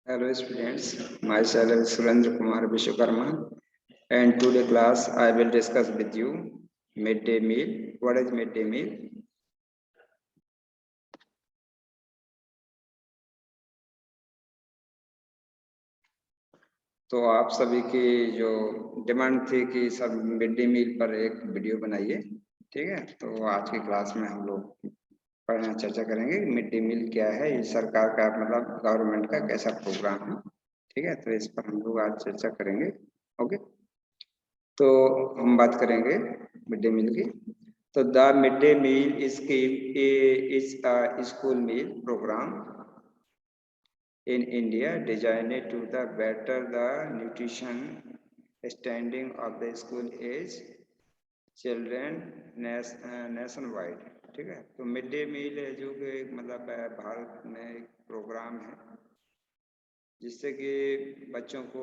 Hello students, myself is Surendra Kumar Vishwakarma and today class I will discuss with you midday meal. What is midday meal? तो आप सभी की जो demand थी कि सब मिड डे मील पर एक वीडियो बनाइए, ठीक है। तो आज की क्लास में हम लोग चर्चा करेंगे मिड डे मील क्या है, ये सरकार का मतलब गवर्नमेंट का कैसा प्रोग्राम है, ठीक है। तो इस पर हम लोग आज चर्चा करेंगे। ओके, तो हम बात करेंगे मिड डे मील की। तो the mid day meal scheme is a school meal program in India designed to the better the nutrition standing of the school age children nationwide, ठीक है। तो मिड डे मील है जो कि मतलब भारत में एक प्रोग्राम है जिससे कि बच्चों को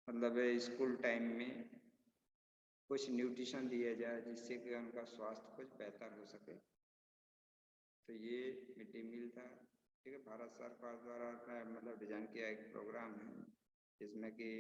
मतलब स्कूल टाइम में कुछ न्यूट्रिशन दिया जाए जिससे कि उनका स्वास्थ्य कुछ बेहतर हो सके। तो ये मिड डे मील था, ठीक है। भारत सरकार द्वारा मतलब डिजाइन किया एक प्रोग्राम है जिसमें कि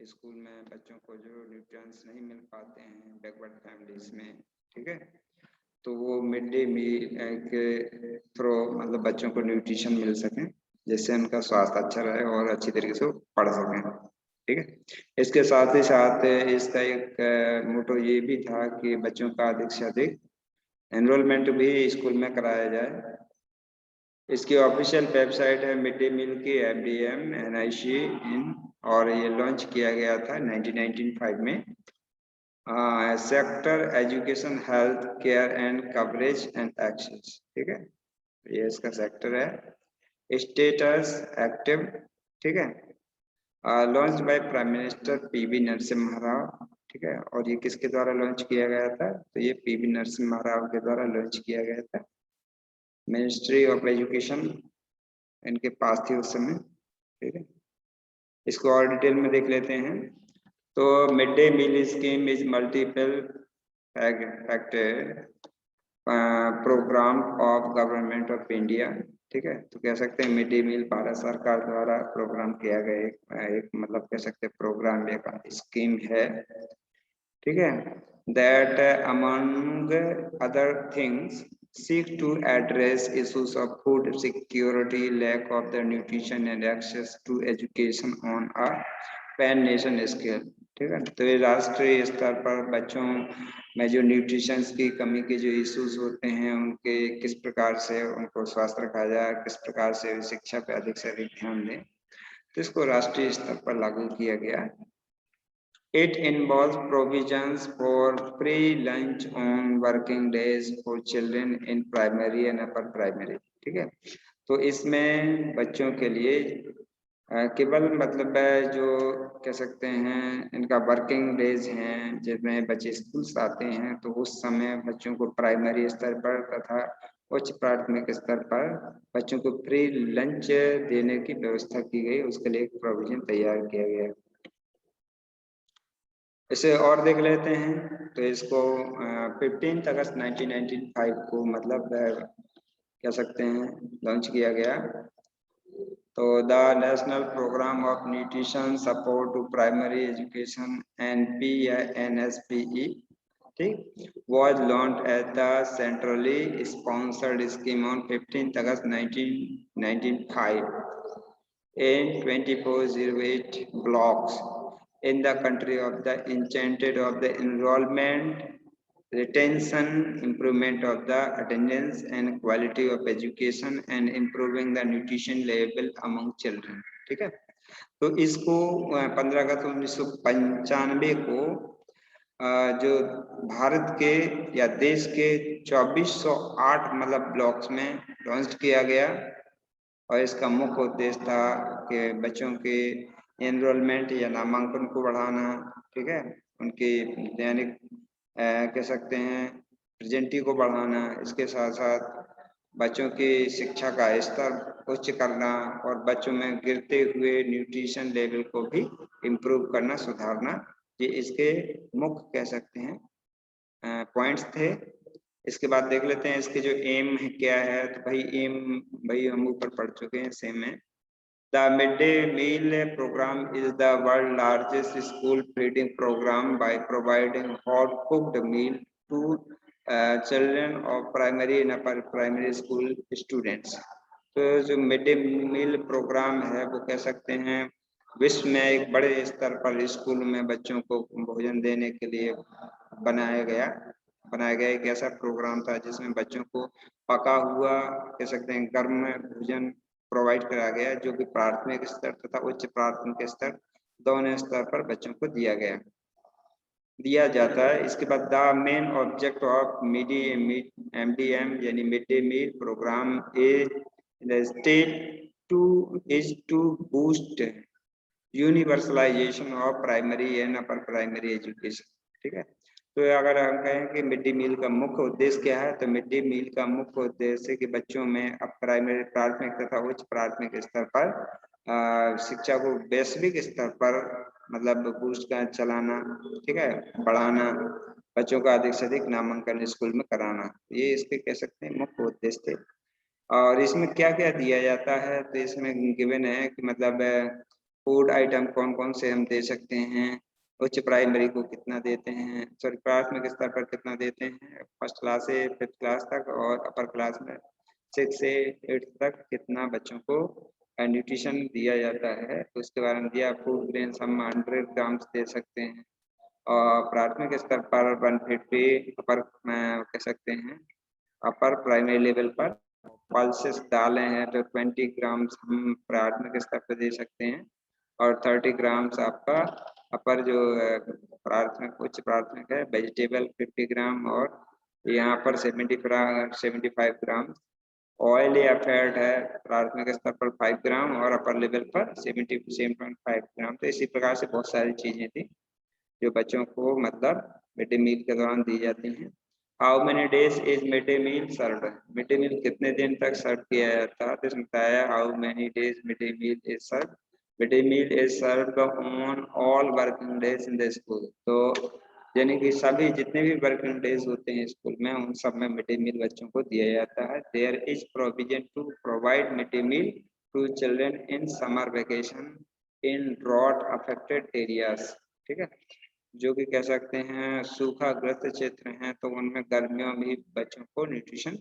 स्कूल में बच्चों को जो न्यूट्रिएंट्स नहीं मिल पाते हैं बैकवर्ड फैमिलीज में, ठीक है, तो वो मिड डे मील के थ्रू मतलब बच्चों को न्यूट्रिशन मिल सके जिससे उनका स्वास्थ्य अच्छा रहे और अच्छी तरीके से पढ़ सकें, ठीक है। इसके साथ ही साथ इसका एक मोटो ये भी था कि बच्चों का अधिक से अधिक एनरोलमेंट भी स्कूल में कराया जाए। इसकी ऑफिशियल वेबसाइट है मिड डे मील की FDM NIC इन, और ये लॉन्च किया गया था 1995 में। Sector education health care and coverage and access, ठीक है, ये इसका सेक्टर है। स्टेटस एक्टिव, ठीक है, launch by prime minister PV Narasimha Rao, ठीक है। और ये किसके द्वारा लॉन्च किया गया था? तो ये PV नरसिम्हा राव के द्वारा लॉन्च किया गया था। मिनिस्ट्री ऑफ एजुकेशन इनके पास थी उस समय, ठीक है। इसको और डिटेल में देख लेते हैं। तो mid day meal scheme is multiple factor program of government of India, ठीक है। तो कह सकते हैं मिड डे मील भारत सरकार द्वारा प्रोग्राम किया गया एक मतलब कह सकते हैं प्रोग्राम एक स्कीम है, ठीक है। That among other things seek to address issues of food security, lack of the nutrition and access to education on a pan nation scale, ठीक है। तो ये राष्ट्रीय स्तर पर बच्चों में जो न्यूट्रिशन की कमी के जो इश्यूज होते हैं उनके किस प्रकार से उनको स्वस्थ रखा जाए, किस प्रकार से शिक्षा पे अधिक से अधिक ध्यान दें, तो इसको राष्ट्रीय स्तर पर लागू किया गया। It involves provisions for free lunch on working days for children in primary and upper primary, ठीक है। तो इसमें बच्चों के लिए केवल मतलब जो कह सकते हैं इनका वर्किंग डेज हैं जिसमें बच्चे स्कूल से आते हैं, तो उस समय बच्चों को प्राइमरी स्तर पर तथा उच्च प्राथमिक स्तर पर बच्चों को फ्री लंच देने की व्यवस्था की गई, उसके लिए एक प्रोविजन तैयार किया गया। इसे और देख लेते हैं। तो इसको 15 अगस्त 1995 को मतलब कह सकते हैं लॉन्च किया गया। तो the national program of nutrition support to primary education NPNSPE, ठीक, was launched as the centrally sponsored scheme on 15 August 1995 in 2408 blocks in the country of the intended of the enrollment, retention, improvement of the attendance and quality of education and improving the nutrition level among children, ठीक है। तो इसको 15 अगस्त 1995 को जो भारत के या देश के 2408 मतलब ब्लॉक्स में लॉन्च किया गया, और इसका मुख्य उद्देश्य था कि बच्चों के एनरोलमेंट या नामांकन को बढ़ाना, ठीक है, उनकी दैनिक कह सकते हैं प्रेजेंटी को बढ़ाना, इसके साथ साथ बच्चों की शिक्षा का स्तर उच्च करना और बच्चों में गिरते हुए न्यूट्रिशन लेवल को भी इम्प्रूव करना, सुधारना, ये इसके मुख्य कह सकते हैं पॉइंट्स थे। इसके बाद देख लेते हैं इसके जो एम है क्या है। तो भाई एम भाई हम ऊपर पढ़ चुके हैं, सेम है। The midday meal program is the world's largest school feeding program by providing hot cooked meal to children of primary and upper primary school students. तो जो मिड डे मील प्रोग्राम है वो कह सकते हैं विश्व में एक बड़े स्तर पर स्कूल में बच्चों को भोजन देने के लिए बनाया गया एक ऐसा प्रोग्राम था जिसमें बच्चों को पका हुआ कह सकते हैं गर्म भोजन प्रोवाइड करा गया जो कि प्राथमिक स्तर तथा उच्च प्राथमिक स्तर दोनों स्तर पर बच्चों को दिया जाता है। इसके बाद the main object of MDM यानी mid day meal program is to boost universalization of primary and upper primary education. ठीक है, तो अगर हम कहें कि मिड डे मील का मुख्य उद्देश्य क्या है, तो मिड डे मील का मुख्य उद्देश्य कि बच्चों में अब प्राइमरी प्राथमिक तथा उच्च प्राथमिक स्तर पर शिक्षा को वैश्विक स्तर पर मतलब बूस्ट का चलाना, ठीक है, बढ़ाना, बच्चों का अधिक से अधिक नामांकन स्कूल में कराना, ये इसके कह सकते हैं मुख्य उद्देश्य थे। और इसमें क्या क्या दिया जाता है, तो इसमें गिवन है कि मतलब फूड आइटम कौन कौन से हम दे सकते हैं, उच्च प्राइमरी को कितना देते हैं, सॉरी प्राथमिक स्तर पर कितना देते हैं, फर्स्ट क्लास से 5th क्लास तक, और अपर क्लास में 6 से 8 तक कितना बच्चों को न्यूट्रिशन दिया जाता है, तो उसके बारे में दिया। फूड ग्रेन्स हम 100 ग्राम्स दे सकते हैं, और प्राथमिक स्तर पर 150, अपर कह सकते हैं अपर प्राइमरी लेवल पर पल्सेस दालें हैं तो 20 ग्राम्स हम प्राथमिक स्तर पर दे सकते हैं, और 30 ग्राम्स आपका अपर जो प्राथमिक उच्च प्राथमिक है वेजिटेबल 50 ग्राम, और यहाँ पर 75 ग्राम ऑयल या फैट है प्राथमिक स्तर पर 5 ग्राम और अपर लेवल पर 77.5 ग्राम। तो इसी प्रकार से बहुत सारी चीजें थी जो बच्चों को मतलब मिड डे मील के दौरान दी जाती हैं। How many days is mid day meal serve, mid day meal कितने दिन तक सर्व किया जाता है, तो इसमें बताया how many days mid day meal is serve, mid day meal is served on all working days in the school. तो यानी कि सभी जितने भी वर्किंग डेज होते हैं स्कूल में उन सब में मिड डे मील बच्चों को दिया जाता है। There is provision to provide mid day meal to children in summer vacation in drought affected areas. ठीक है, जो कि कह सकते हैं सूखाग्रस्त क्षेत्र हैं तो उनमें गर्मियों में बच्चों को न्यूट्रिशन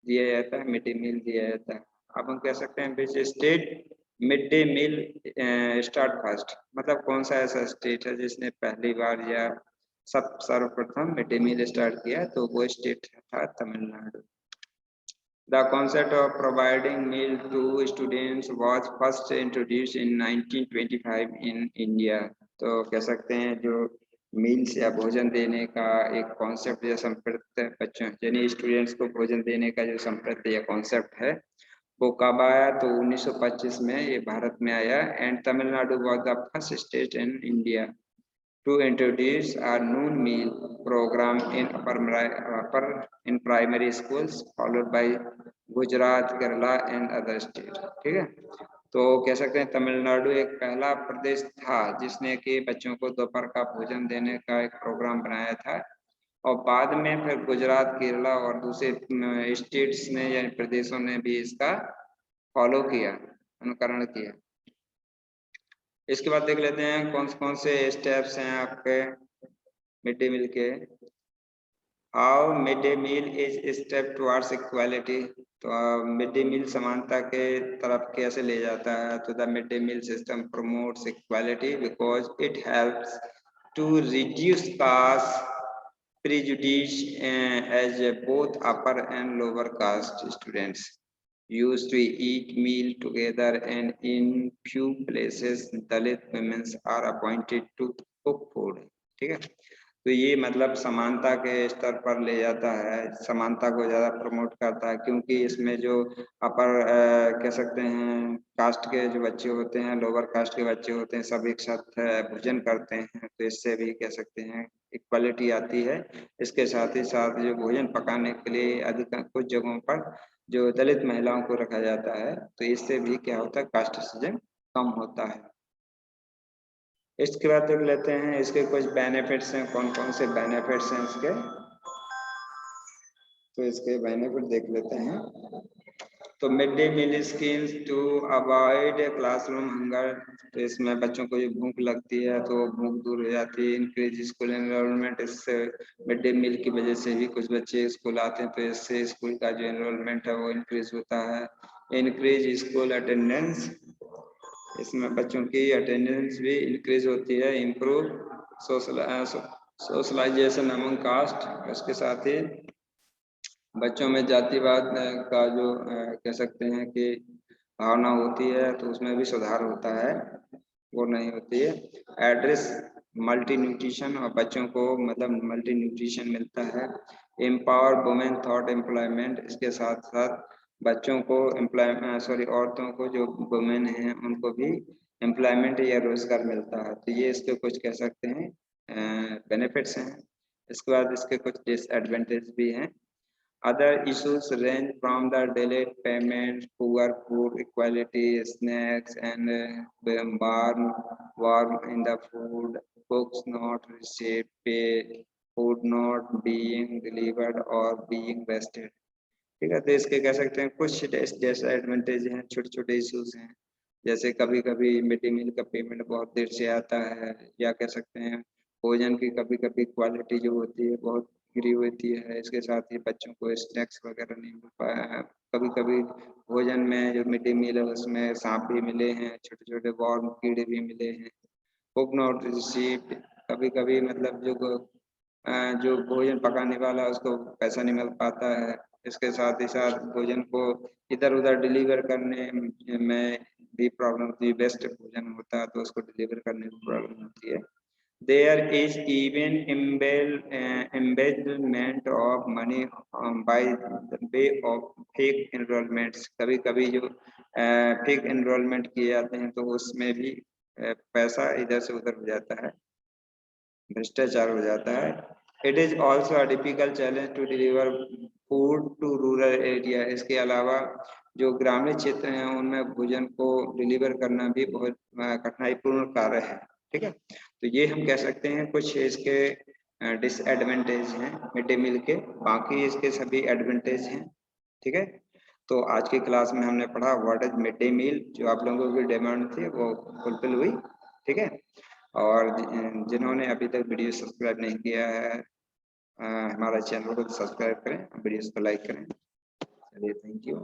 दिया जाता है, मिड डे मील दिया जाता है। अब हम कह सकते हैं which state mid day meal start first, मतलब कौन सा ऐसा स्टेट है जिसने पहली बार या सर्वप्रथम मिड डे मील स्टार्ट किया, तो वो स्टेट था Tamil Nadu. The concept of providing meal to students was first introduced in 1925 in India। तो कह सकते हैं जो मील्स या भोजन देने का एक कॉन्सेप्ट या संप्रदाय बच्चों यानी स्टूडेंट्स को भोजन देने का जो संप्रदाय या कॉन्सेप्ट है वो कब आया, तो 1925 में ये भारत में आया। And Tamil Nadu was the first state in India to introduce a noon meal program in primary schools followed by Gujarat, Kerala and other state. ठीक है, तो कह सकते हैं तमिलनाडु एक पहला प्रदेश था जिसने कि बच्चों को दोपहर का भोजन देने का एक प्रोग्राम बनाया था, और बाद में फिर गुजरात, केरला और दूसरे स्टेट्स ने या प्रदेशों ने भी इसका फॉलो किया, अनुकरण किया। इसके बाद देख लेते हैं कौन से स्टेप्स हैं आपके मिड डे मील के। How mid day meal is step towards equality, तो मिड डे मील समानता के तरफ कैसे ले जाता है, तो the mid day meal system promotes equality because it helps to reduce caste prejudice as both upper and lower caste students used to eat meal together, and in few places Dalit women are appointed to cook food। ठीक है, तो ये मतलब समानता के स्तर पर ले जाता है, समानता को ज़्यादा प्रमोट करता है, क्योंकि इसमें जो अपर कह सकते हैं कास्ट के जो बच्चे होते हैं, लोअर कास्ट के बच्चे होते हैं, सब एक साथ भोजन करते हैं, तो इससे भी कह सकते हैं इक्वालिटी आती है। इसके साथ ही साथ जो भोजन पकाने के लिए अधिक कुछ जगहों पर जो दलित महिलाओं को रखा जाता है, तो इससे भी क्या होता है कास्टिज्म कम होता है। इसके बाद देख लेते हैं इसके कुछ बेनिफिट्स हैं, कौन कौन से बेनिफिट्स हैं इसके, तो इसके बेनिफिट देख लेते हैं। तो mid day meal schemes to avoid classroom hunger, तो इसमें बच्चों को जो भूख लगती है तो भूख दूर हो जाती है। इंक्रीज स्कूल एनरोलमेंट, इससे मिड डे मील की वजह से भी कुछ बच्चे स्कूल आते हैं तो इससे स्कूल का जो एनरोलमेंट है वो इंक्रीज होता है। इंक्रीज स्कूल अटेंडेंस, इसमें बच्चों की अटेंडेंस भी इंक्रीज होती है। इम्प्रूव सोशलाइजेशन अमंग कास्ट, उसके साथ ही बच्चों में जातिवाद का जो कह सकते हैं कि भावना होती है तो उसमें भी सुधार होता है, वो नहीं होती है। एड्रेस मल्टी न्यूट्रिशन, और बच्चों को मतलब मल्टी न्यूट्रिशन मिलता है। एम्पावर वुमेन थॉट एम्प्लॉयमेंट, इसके साथ साथ बच्चों को औरतों को जो वुमेन हैं उनको भी एम्प्लॉयमेंट या रोजगार मिलता है, तो ये इसके कुछ कह सकते हैं बेनिफिट्स हैं। इसके बाद इसके कुछ डिसएडवांटेज भी हैं। Other issues range from the delayed payment, poor food quality, snacks and warm in the food, books not received, pay, food not being delivered or being wasted। ठीक है, तो इसके कह सकते हैं कुछ डिसएडवांटेज हैं, छोटे छोटे इश्यूज हैं, जैसे कभी कभी मिड डे मील का पेमेंट बहुत देर से आता है, या कह सकते हैं भोजन की कभी कभी क्वालिटी जो होती है बहुत गिरी होती है। इसके साथ ही बच्चों को स्नैक्स वगैरह नहीं मिल पाया। कभी कभी भोजन में जो मिड डे मील है उसमें सांप भी मिले हैं, छोटे छोटे वर्म कीड़े भी मिले हैं। कुक नॉट रिसीव्ड, कभी कभी मतलब जो भोजन पकाने वाला उसको पैसा नहीं मिल पाता है। इसके साथ ही साथ भोजन को इधर उधर डिलीवर करने में भी प्रॉब्लम होती है। बेस्ट भोजन होता है तो उसको डिलीवर करने में प्रॉब्लम होती है। There is even embezzlement of money by the way of fake enrollments, कभी कभी जो फेक एनरोलमेंट किए जाते हैं तो उसमें भी पैसा इधर से उधर हो जाता है, भ्रष्टाचार हो जाता है। It is also a difficult challenge to deliver food to rural area, इसके अलावा जो ग्रामीण क्षेत्र हैं उनमें भोजन को डिलीवर करना भी बहुत कठिनाईपूर्ण कार्य है। ठीक है, तो ये हम कह सकते हैं कुछ इसके डिसएडवांटेज हैं मिड डे मील के, बाकी इसके सभी एडवांटेज हैं। ठीक है, तो आज की क्लास में हमने पढ़ा what is mid day meal, जो आप लोगों की डिमांड थी वो फुलफिल हुई। ठीक है, और जिन्होंने अभी तक वीडियो सब्सक्राइब नहीं किया है हमारा चैनल को सब्सक्राइब करें, वीडियोस को लाइक करें। चलिए, थैंक यू।